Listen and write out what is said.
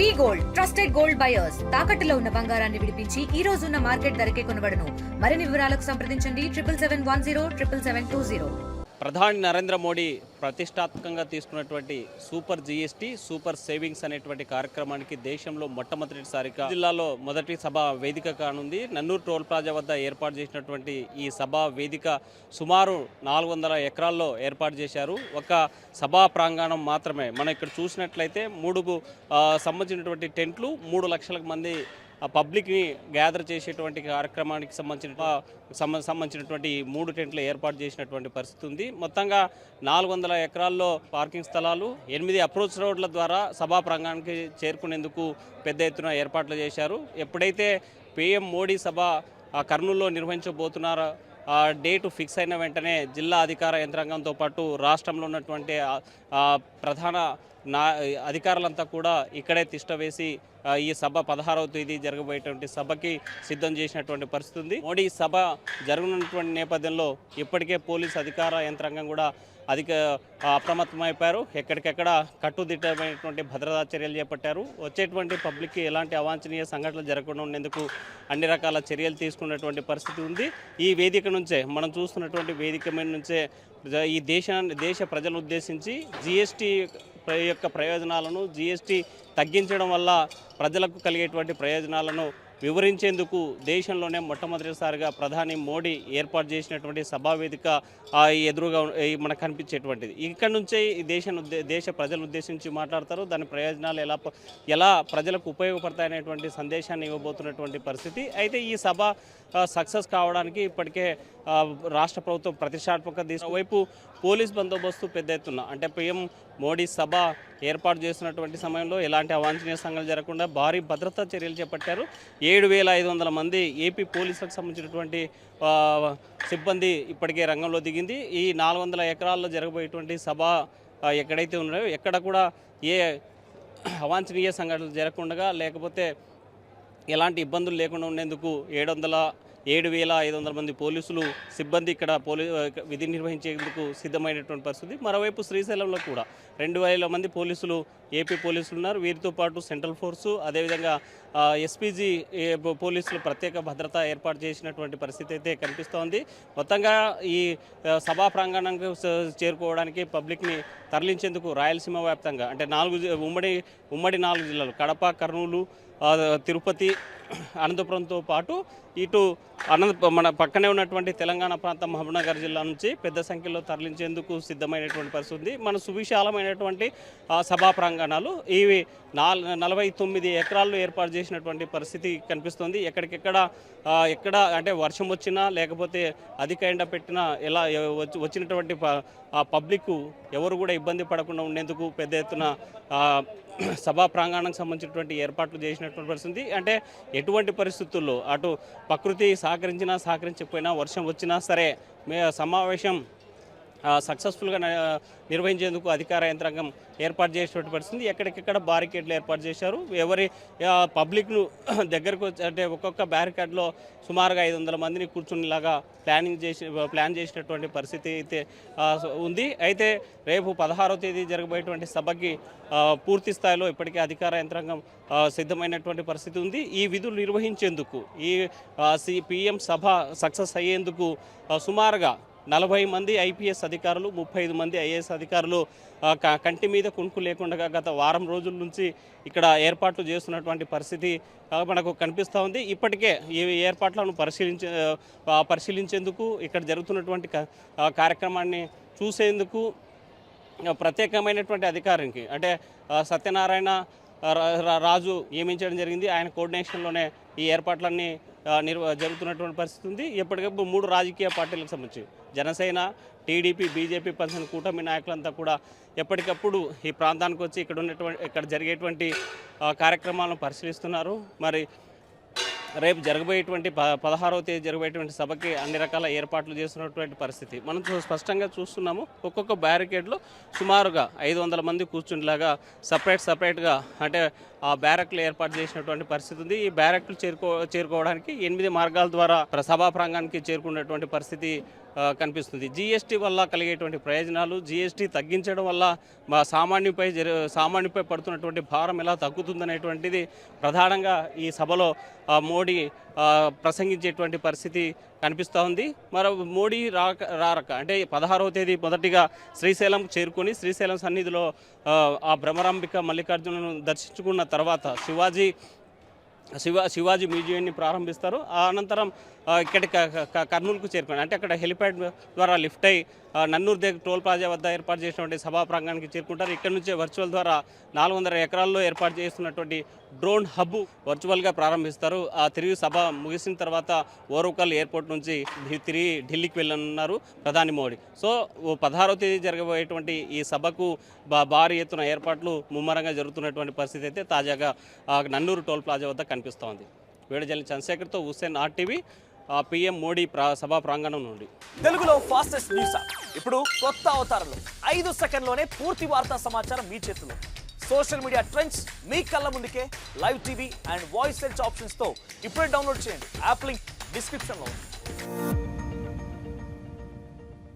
వి gold trusted gold buyers తాకట్టులో ఉన్న బంగారాన్ని విడిపించి ఈ రోజు ఉన్న మార్కెట్ ధరకే కొనబడును. మరిన్ని వివరాలకు సంప్రదించండి 7771077720. ప్రధాని నరేంద్ర మోడీ ప్రతిష్టాత్మకంగా తీసుకున్నటువంటి సూపర్ జీఎస్టీ సూపర్ సేవింగ్స్ అనేటువంటి కార్యక్రమానికి దేశంలో మొట్టమొదటిసారిగా జిల్లాలో మొదటి సభ వేదిక కానుంది. నన్నూరు టోల్ ప్లాజా వద్ద ఏర్పాటు చేసినటువంటి ఈ సభా వేదిక సుమారు 400 ఎకరాల్లో ఏర్పాటు చేశారు. ఒక సభా ప్రాంగణం మాత్రమే. మనం ఇక్కడ చూసినట్లయితే మూడుకు సంబంధించినటువంటి టెంట్లు 3 లక్షల మంది పబ్లిక్ని గ్యాదర్ చేసేటువంటి కార్యక్రమానికి సంబంధించినటువంటి 3 టెంట్లు ఏర్పాటు చేసినటువంటి పరిస్థితి ఉంది. మొత్తంగా 400 ఎకరాల్లో పార్కింగ్ స్థలాలు, 8 అప్రోచ్ రోడ్ల ద్వారా సభా ప్రాంగణానికి చేరుకునేందుకు పెద్ద ఎత్తున ఏర్పాట్లు చేశారు. ఎప్పుడైతే పీఎం మోడీ సభ కర్నూలులో నిర్వహించబోతున్నారో డేటు ఫిక్స్ అయిన వెంటనే జిల్లా అధికార యంత్రాంగంతో పాటు రాష్ట్రంలో ఉన్నటువంటి ప్రధాన అధికారులంతా కూడా ఇక్కడే తిష్ట వేసి ఈ సభ 16వ తేదీ జరగబోయేటువంటి సభకి సిద్ధం చేసినటువంటి పరిస్థితి ఉంది. మోడీ సభ జరగనున్నటువంటి నేపథ్యంలో ఇప్పటికే పోలీస్ అధికార యంత్రాంగం కూడా అప్రమత్తమైపోయారు. ఎక్కడికెక్కడ కట్టుదిట్టమైనటువంటి భద్రతా చర్యలు చేపట్టారు. వచ్చేటువంటి పబ్లిక్కి ఎలాంటి అవాంఛనీయ సంఘటనలు జరగకుండా ఉండేందుకు అన్ని రకాల చర్యలు తీసుకున్నటువంటి పరిస్థితి ఉంది. ఈ వేదిక నుంచే మనం చూస్తున్నటువంటి వేదిక మీద నుంచే ఈ దేశ ప్రజలను ఉద్దేశించి జీఎస్టీ యొక్క ప్రయోజనాలను, జీఎస్టీ తగ్గించడం వల్ల ప్రజలకు కలిగేటువంటి ప్రయోజనాలను వివరించేందుకు దేశంలోనే మొట్టమొదటిసారిగా ప్రధాని మోడీ ఏర్పాటు చేసినటువంటి సభా వేదిక ఎదురుగా మనకు కనిపించేటువంటిది. ఇక్కడ నుంచే ఈ దేశ ప్రజలను ఉద్దేశించి మాట్లాడతారు. దాని ప్రయోజనాలు ఎలా ప్రజలకు ఉపయోగపడతాయనేటువంటి సందేశాన్ని ఇవ్వబోతున్నటువంటి పరిస్థితి. అయితే ఈ సభ సక్సెస్ కావడానికి ఇప్పటికే రాష్ట్ర ప్రభుత్వం ప్రతిష్టాత్మక వైపు పోలీస్ బందోబస్తు పెద్ద ఎత్తున, అంటే పీఎం మోడీ సభ ఏర్పాటు చేస్తున్నటువంటి సమయంలో ఎలాంటి అవాంఛనీయ సంఘటనలు జరగకుండా భారీ భద్రతా చర్యలు చేపట్టారు. 7500 మంది ఏపీ పోలీసులకు సంబంధించినటువంటి సిబ్బంది ఇప్పటికే రంగంలో దిగింది. ఈ 400 ఎకరాల్లో జరగబోయేటువంటి సభ ఎక్కడైతే ఉన్నాయో ఎక్కడ కూడా ఏ అవాంఛనీయ సంఘటనలు జరగకుండా, లేకపోతే ఎలాంటి ఇబ్బందులు లేకుండా ఉండేందుకు 7,500 మంది పోలీసులు సిబ్బంది ఇక్కడ విధి నిర్వహించేందుకు సిద్ధమైనటువంటి పరిస్థితి. మరోవైపు శ్రీశైలంలో కూడా 2,000 మంది పోలీసులు, ఏపీ పోలీసులు ఉన్నారు. వీరితో పాటు సెంట్రల్ ఫోర్సు, అదేవిధంగా ఎస్పీజీ పోలీసులు ప్రత్యేక భద్రత ఏర్పాటు చేసినటువంటి పరిస్థితి అయితే కనిపిస్తోంది. మొత్తంగా ఈ సభా ప్రాంగణానికి చేరుకోవడానికి పబ్లిక్ని తరలించేందుకు రాయలసీమ వ్యాప్తంగా, అంటే ఉమ్మడి 4 జిల్లాలు కడప, కర్నూలు, తిరుపతి, అనంతపురంతో పాటు ఇటు మన పక్కనే ఉన్నటువంటి తెలంగాణ ప్రాంతం మహబూబ్నగర్ జిల్లా నుంచి పెద్ద సంఖ్యలో తరలించేందుకు సిద్ధమైనటువంటి పరిస్థితి ఉంది. మన సువిశాలమైనటువంటి సభా ప్రాంగణాలు ఇవి 49 ఎకరాల్లో ఏర్పాటు చేసినటువంటి పరిస్థితి కనిపిస్తుంది. ఎక్కడ అంటే వర్షం వచ్చినా, లేకపోతే అధిక ఎండ పెట్టినా, వచ్చినటువంటి పబ్లిక్ ఎవరు కూడా ఇబ్బంది పడకుండా ఉండేందుకు పెద్ద ఎత్తున సభా ప్రాంగణానికి సంబంధించినటువంటి ఏర్పాట్లు చేసినటువంటి పరిస్థితి. అంటే ఎటువంటి పరిస్థితుల్లో అటు ప్రకృతి సహకరించకపోయినా, వర్షం వచ్చినా సరే సమావేశం సక్సెస్ఫుల్గా నిర్వహించేందుకు అధికార యంత్రాంగం ఏర్పాటు చేసినటువంటి పరిస్థితి. ఎక్కడికెక్కడ బ్యారికేడ్లు ఏర్పాటు చేశారు. ఎవరి పబ్లిక్ను దగ్గరకు అంటే ఒక్కొక్క బ్యారికేడ్లో సుమారుగా 500 మందిని కూర్చునేలాగా ప్లాన్ చేసినటువంటి పరిస్థితి అయితే ఉంది. అయితే రేపు 16వ తేదీ జరగబోయేటువంటి సభకి పూర్తి స్థాయిలో ఇప్పటికే అధికార యంత్రాంగం సిద్ధమైనటువంటి పరిస్థితి ఉంది. ఈ విధులు నిర్వహించేందుకు ఈ పీఎం సభ సక్సెస్ అయ్యేందుకు సుమారుగా 40 మంది ఐపీఎస్ అధికారులు, 35 మంది ఐఏఎస్ అధికారులు కంటి మీద కునుకు లేకుండా గత వారం రోజుల నుంచి ఇక్కడ ఏర్పాట్లు చేస్తున్నటువంటి పరిస్థితి మనకు కనిపిస్తూ ఉంది. ఇప్పటికే ఈ ఏర్పాట్లను పరిశీలించేందుకు, ఇక్కడ జరుగుతున్నటువంటి కార్యక్రమాన్ని చూసేందుకు ప్రత్యేకమైనటువంటి అధికారికి, అంటే సత్యనారాయణ రాజు నియమించడం జరిగింది. ఆయన కోఆర్డినేషన్లోనే ఈ ఏర్పాట్లన్నీ జరుగుతున్నటువంటి పరిస్థితి ఉంది. ఎప్పటికప్పుడు 3 రాజకీయ పార్టీలకు సంబంధించి జనసేన, టీడీపీ, బీజేపీ పరిస్థితి కూటమి నాయకులంతా కూడా ఎప్పటికప్పుడు ఈ ప్రాంతానికి వచ్చి ఇక్కడ జరిగేటువంటి కార్యక్రమాలను పరిశీలిస్తున్నారు. మరి రేపు జరగబోయేటువంటి 16వ తేదీ జరగబోయేటువంటి సభకి అన్ని రకాల ఏర్పాట్లు చేస్తున్నటువంటి పరిస్థితి మనం స్పష్టంగా చూస్తున్నాము. ఒక్కొక్క బ్యారికేడ్లో సుమారుగా 500 మంది కూర్చునేలాగా సపరేట్గా అంటే ఆ బ్యారక్లు ఏర్పాటు చేసినటువంటి పరిస్థితి ఉంది. ఈ బ్యారక్లు చేరుకోవడానికి 8 మార్గాల ద్వారా సభా ప్రాంగణానికి చేరుకున్నటువంటి పరిస్థితి కనిపిస్తుంది. జీఎస్టీ వల్ల కలిగేటువంటి ప్రయోజనాలు, జీఎస్టీ తగ్గించడం వల్ల సామాన్యుపై పడుతున్నటువంటి భారం ఎలా తగ్గుతుందనేటువంటిది ప్రధానంగా ఈ సభలో మోడీ ప్రసంగించేటువంటి పరిస్థితి కనిపిస్తూ ఉంది. మోడీ రారక అంటే 16వ తేదీ మొదటిగా శ్రీశైలం చేరుకొని శ్రీశైలం సన్నిధిలో ఆ భ్రమరాంబిక మల్లికార్జునను దర్శించుకున్న తర్వాత శివాజీ మ్యూజియంని ప్రారంభిస్తారు. అనంతరం ఇక్కడి కర్నూలుకు చేరుకుని అంటే అక్కడ హెలిప్యాడ్ ద్వారా లిఫ్ట్ అయి నన్నూరు దగ్గర టోల్ ప్లాజా వద్ద ఏర్పాటు చేసినటువంటి సభా ప్రాంగణానికి చేరుకుంటారు. ఇక్కడ నుంచే వర్చువల్ ద్వారా 400 ఎకరాల్లో ఏర్పాటు చేస్తున్నటువంటి డ్రోన్ హబ్ వర్చువల్గా ప్రారంభిస్తారు. ఆ తిరిగి సభ ముగిసిన తర్వాత ఓరుకల్ ఎయిర్పోర్ట్ నుంచి తిరిగి ఢిల్లీకి వెళ్ళనున్నారు ప్రధాని మోడీ. సో 16వ తేదీ జరగబోయేటువంటి ఈ సభకు భారీ ఎత్తున ఏర్పాట్లు ముమ్మరంగా జరుగుతున్నటువంటి పరిస్థితి అయితే తాజాగా నన్నూరు టోల్ ప్లాజా వద్ద కనిపిస్తోంది. వేడజల్లి చంద్రశేఖర్తో హుస్సేన్ RTV PM మోడీ సభా ప్రాంగణం నుండి. తెలుగులో ఫాస్టెస్ట్ న్యూస్ ఇప్పుడు కొత్త అవతారంలో 5 సెకండ్లోనే పూర్తి వార్తా సమాచారం మీ చేతిలో. సోషల్ మీడియా ట్రెండ్స్ మీ కళ్ళ ముందుకే live TV and voice search options తో ఇప్పుడే డౌన్లోడ్ చేయండి. యాప్ లింక్ డిస్క్రిప్షన్లో ఉంది.